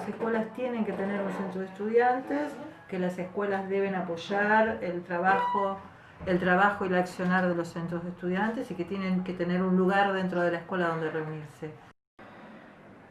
las escuelas tienen que tener un centro de estudiantes, que las escuelas deben apoyar el trabajo y el accionar de los centros de estudiantes y que tienen que tener un lugar dentro de la escuela donde reunirse.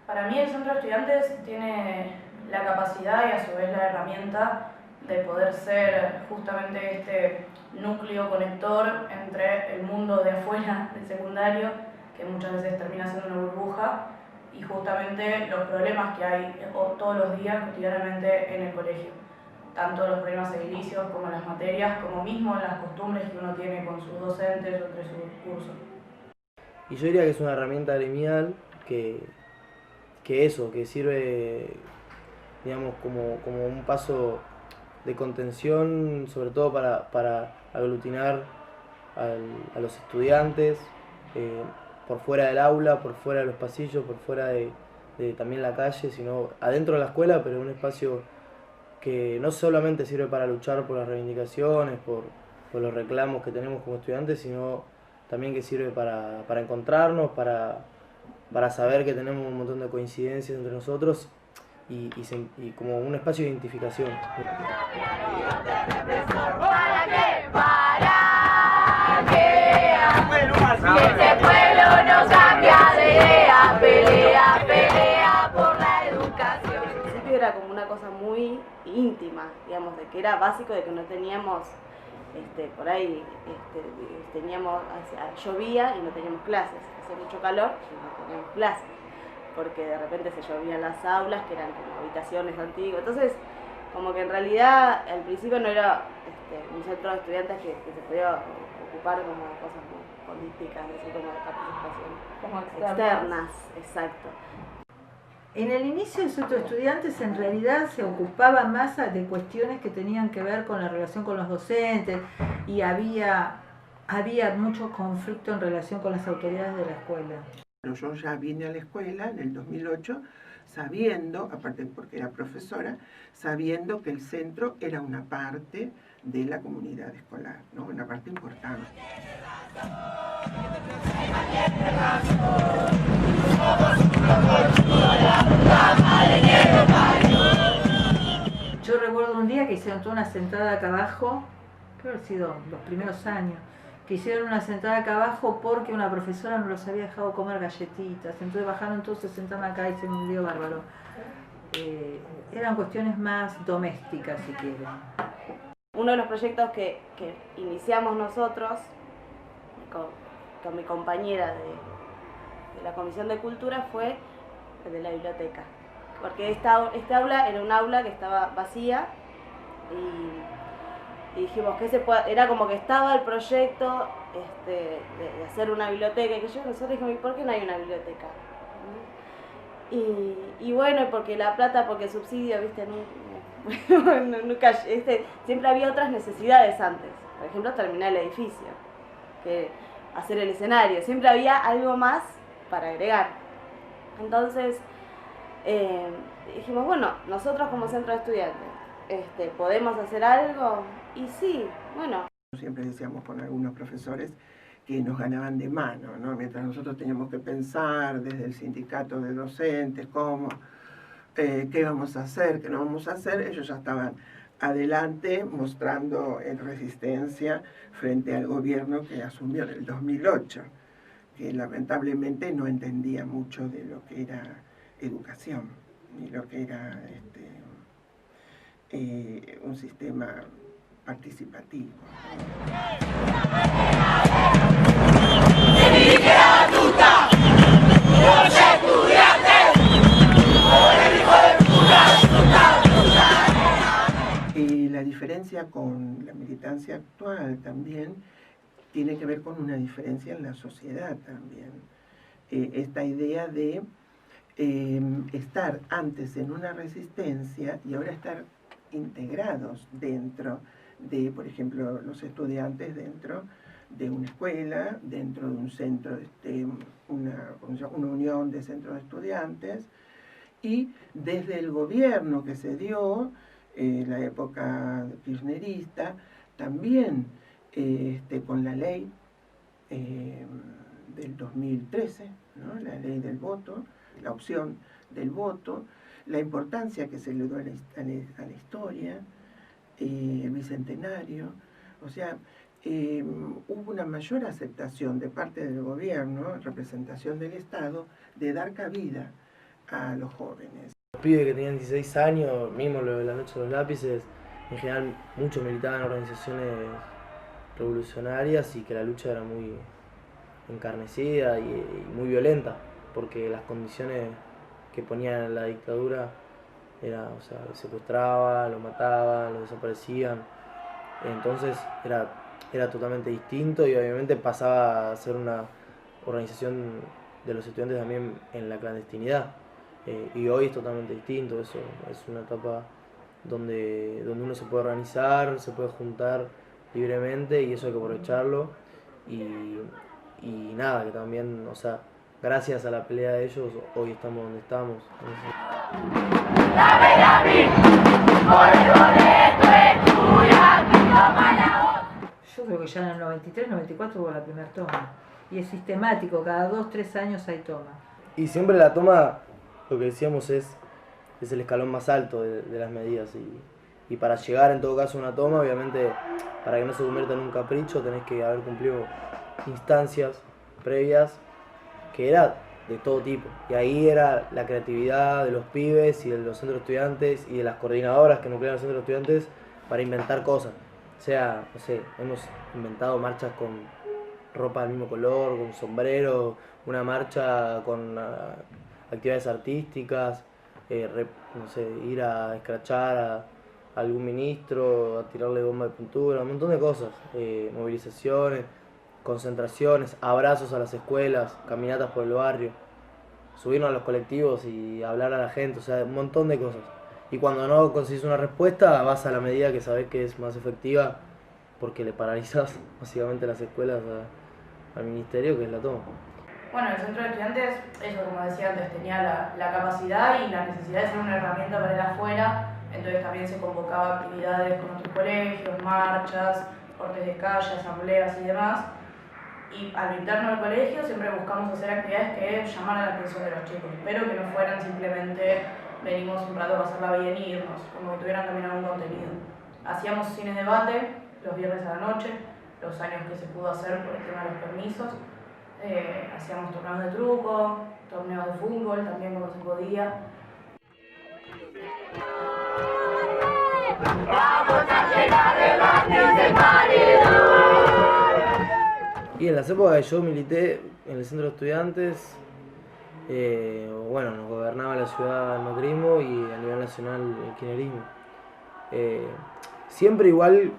Para mí el centro de estudiantes tiene la capacidad y a su vez la herramienta de poder ser justamente este núcleo conector entre el mundo de afuera del secundario, que muchas veces termina siendo una burbuja, y justamente los problemas que hay todos los días cotidianamente en el colegio. Tanto los problemas edilicios como las materias, como mismo las costumbres que uno tiene con sus docentes o entre sus cursos. Y yo diría que es una herramienta gremial que sirve, digamos, como un paso de contención, sobre todo para aglutinar a los estudiantes, por fuera del aula, por fuera de los pasillos, por fuera de también la calle, sino adentro de la escuela, pero un espacio que no solamente sirve para luchar por las reivindicaciones, por los reclamos que tenemos como estudiantes, sino también que sirve para encontrarnos, para saber que tenemos un montón de coincidencias entre nosotros y como un espacio de identificación. ¿Para qué? ¿Para qué? Este pueblo no cambia de idea, pelea por la educación. Al principio era como una cosa muy íntima, digamos, de que era básico, de que no teníamos, por ahí, llovía y no teníamos clases, hacía mucho calor y no teníamos clases, porque de repente se llovían las aulas, que eran como habitaciones antiguas, entonces como que en realidad al principio no era un centro de estudiantes que se podía ocupar como de cosas muy políticas, así como de participación. Como externas, exacto. En el inicio del centro de estudiantes en realidad se ocupaba más de cuestiones que tenían que ver con la relación con los docentes y había mucho conflicto en relación con las autoridades de la escuela. Yo ya vine a la escuela en el 2008 sabiendo, aparte porque era profesora, sabiendo que el centro era una parte de la comunidad escolar, ¿no? Una parte importante. Yo recuerdo un día que hicieron toda una sentada acá abajo, creo que ha sido los primeros años, que hicieron una sentada acá abajo porque una profesora no los había dejado comer galletitas, entonces bajaron todos, se sentaron acá y se me dio bárbaro. Eran cuestiones más domésticas, si quieren. Uno de los proyectos que iniciamos nosotros, con mi compañera de la Comisión de Cultura, fue el de la biblioteca. Porque esta aula era un aula que estaba vacía y dijimos que era como que estaba el proyecto de hacer una biblioteca, y que nosotros dijimos, ¿por qué no hay una biblioteca? Y bueno, porque la plata, porque el subsidio, viste, nunca, siempre había otras necesidades antes. Por ejemplo, terminar el edificio, que hacer el escenario, siempre había algo más para agregar. Entonces dijimos, bueno, nosotros como centro de estudiantes, ¿podemos hacer algo? Y sí, bueno. Siempre decíamos con algunos profesores que nos ganaban de mano, ¿no? Mientras nosotros teníamos que pensar desde el sindicato de docentes, cómo, qué vamos a hacer, qué no vamos a hacer, ellos ya estaban adelante mostrando resistencia frente al gobierno que asumió en el 2008, que lamentablemente no entendía mucho de lo que era educación, ni lo que era un sistema participativo. La diferencia con la militancia actual también tiene que ver con una diferencia en la sociedad también. Esta idea de estar antes en una resistencia y ahora estar integrados dentro de, por ejemplo, los estudiantes dentro de una escuela, dentro de un centro, una unión de centros de estudiantes, y desde el gobierno que se dio, la época kirchnerista, también con la ley del 2013, ¿no? La ley del voto, la opción del voto, la importancia que se le dio a la historia, el bicentenario, o sea, hubo una mayor aceptación de parte del gobierno, representación del Estado, de dar cabida a los jóvenes. Los pibes que tenían 16 años, mismo lo de la Noche de los Lápices, en general muchos militaban en organizaciones revolucionarias y que la lucha era muy encarnecida y muy violenta, porque las condiciones que ponían en la dictadura era, o sea, los secuestraban, los mataban, los desaparecían. Entonces era totalmente distinto y obviamente pasaba a ser una organización de los estudiantes también en la clandestinidad. Y hoy es totalmente distinto, eso es una etapa donde uno se puede organizar, se puede juntar libremente y eso hay que aprovecharlo. Y nada, que también, o sea, gracias a la pelea de ellos, hoy estamos donde estamos. Yo creo que ya en el 93, 94 hubo la primera toma. Y es sistemático, cada 2, 3 años hay toma. Y siempre la toma, lo que decíamos, es el escalón más alto de las medidas. Y para llegar en todo caso a una toma, obviamente, para que no se convierta en un capricho, tenés que haber cumplido instancias previas que era de todo tipo. Y ahí era la creatividad de los pibes y de los centros de estudiantes y de las coordinadoras que nuclean los centros de estudiantes para inventar cosas. O sea, no sé, hemos inventado marchas con ropa del mismo color, con sombrero, una marcha con actividades artísticas, no sé, ir a escrachar a algún ministro, a tirarle bomba de pintura, un montón de cosas, movilizaciones, concentraciones, abrazos a las escuelas, caminatas por el barrio, subirnos a los colectivos y hablar a la gente, o sea, un montón de cosas. Y cuando no consigues una respuesta, vas a la medida que sabes que es más efectiva, porque le paralizas básicamente las escuelas al ministerio, que es la toma. Bueno, el centro de estudiantes, eso como decía antes, tenía la capacidad y la necesidad de ser una herramienta para el afuera, entonces también se convocaba actividades con otros colegios, marchas, cortes de calle, asambleas y demás. Y al interno del colegio siempre buscamos hacer actividades que llamaran la atención de los chicos, pero que no fueran simplemente venimos un rato a pasarla bien y irnos, como que tuvieran también algún contenido. Hacíamos cine debate los viernes a la noche, los años que se pudo hacer por el tema de los permisos. Hacíamos torneos de truco, torneos de fútbol también cuando se podía. Vamos a llegar de lápiz el paredón. Y en las épocas que yo milité en el centro de estudiantes, bueno, nos gobernaba la ciudad el macrismo y a nivel nacional el kirchnerismo. Siempre igual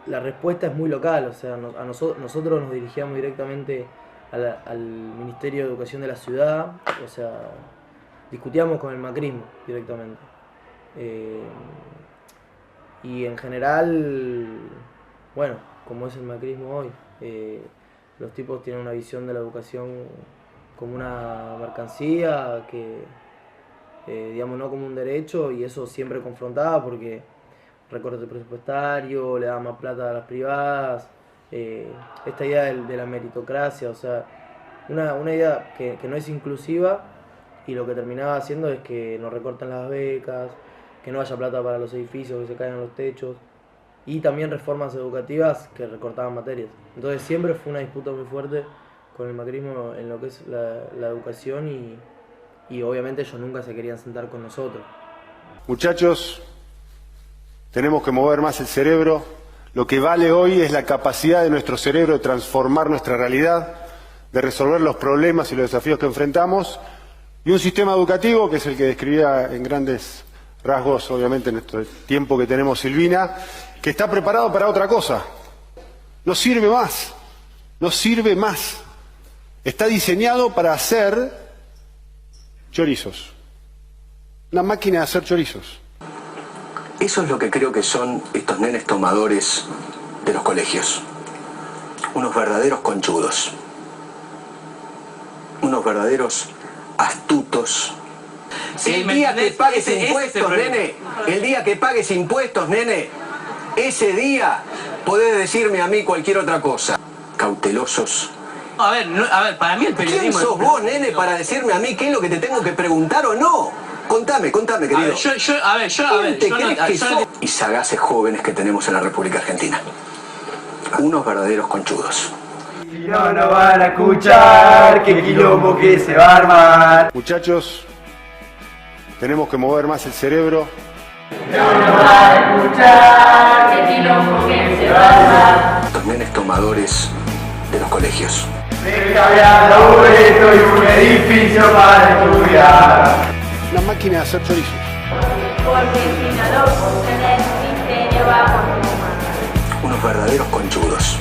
la respuesta es muy local, o sea, nosotros nos dirigíamos directamente al Ministerio de Educación de la ciudad, o sea, discutíamos con el macrismo directamente. Y en general, bueno, como es el macrismo hoy, los tipos tienen una visión de la educación como una mercancía, que digamos no como un derecho, y eso siempre confrontaba porque recorte presupuestario, le daban más plata a las privadas, esta idea de la meritocracia, o sea, una idea que no es inclusiva, y lo que terminaba haciendo es que nos recortan las becas, que no haya plata para los edificios, que se caigan los techos, y también reformas educativas que recortaban materias. Entonces siempre fue una disputa muy fuerte con el macrismo en lo que es la educación, y obviamente ellos nunca se querían sentar con nosotros. Muchachos, tenemos que mover más el cerebro. Lo que vale hoy es la capacidad de nuestro cerebro de transformar nuestra realidad, de resolver los problemas y los desafíos que enfrentamos, y un sistema educativo, que es el que describía en grandes rasgos, obviamente, en nuestro tiempo que tenemos Silvina, que está preparado para otra cosa. No sirve más, no sirve más. Está diseñado para hacer chorizos. Una máquina de hacer chorizos. Eso es lo que creo que son estos nenes tomadores de los colegios. Unos verdaderos conchudos. Unos verdaderos astutos. Sí, el día que pagues impuestos, nene, el día que pagues impuestos, nene, ese día podés decirme a mí cualquier otra cosa. Cautelosos. A ver, para mí el periodismo... ¿Quién sos vos, nene, para decirme a mí qué es lo que te tengo que preguntar o no? Contame, querido. Yo Y sagaces jóvenes que tenemos en la República Argentina. Unos verdaderos conchudos. Si no, no van a escuchar, qué quilombo que se va a armar. Muchachos, tenemos que mover más el cerebro. No van a escuchar, qué quilombo que se va a armar. Los nenes tomadores de los colegios. Deja esto y un edificio para estudiar. Una máquina de hacer chorizos. Porque si no lo ponen el misterio va por tu mano. Unos verdaderos conchudos.